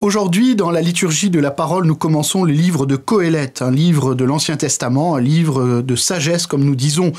Aujourd'hui, dans la liturgie de la parole, nous commençons le livre de Qoéleth, un livre de l'Ancien Testament, un livre de sagesse, comme nous disons.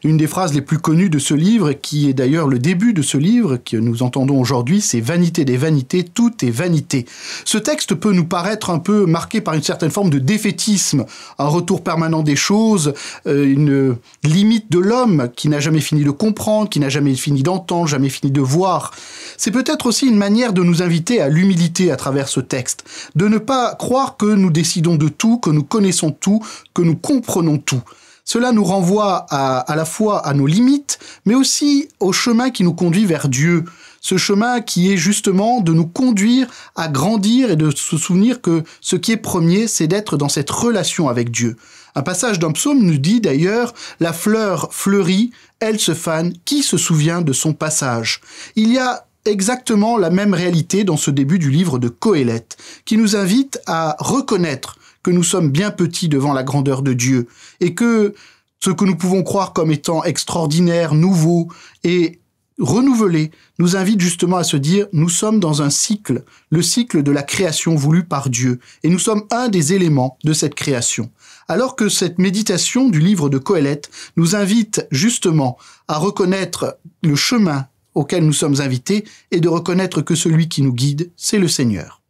Une des phrases les plus connues de ce livre, qui est d'ailleurs le début de ce livre que nous entendons aujourd'hui, c'est « Vanité des vanités, tout est vanité ». Ce texte peut nous paraître un peu marqué par une certaine forme de défaitisme, un retour permanent des choses, une limite de l'homme qui n'a jamais fini de comprendre, qui n'a jamais fini d'entendre, jamais fini de voir. C'est peut-être aussi une manière de nous inviter à l'humilité à travers ce texte, de ne pas croire que nous décidons de tout, que nous connaissons tout, que nous comprenons tout. Cela nous renvoie à la fois à nos limites, mais aussi au chemin qui nous conduit vers Dieu. Ce chemin qui est justement de nous conduire à grandir et de se souvenir que ce qui est premier, c'est d'être dans cette relation avec Dieu. Un passage d'un psaume nous dit d'ailleurs « La fleur fleurit, elle se fane, qui se souvient de son passage ?» Il y a exactement la même réalité dans ce début du livre de Qoéleth, qui nous invite à reconnaître que nous sommes bien petits devant la grandeur de Dieu, et que ce que nous pouvons croire comme étant extraordinaire, nouveau et renouvelé, nous invite justement à se dire, nous sommes dans un cycle, le cycle de la création voulue par Dieu, et nous sommes un des éléments de cette création. Alors que cette méditation du livre de Qoéleth nous invite justement à reconnaître le chemin auquel nous sommes invités et de reconnaître que celui qui nous guide, c'est le Seigneur.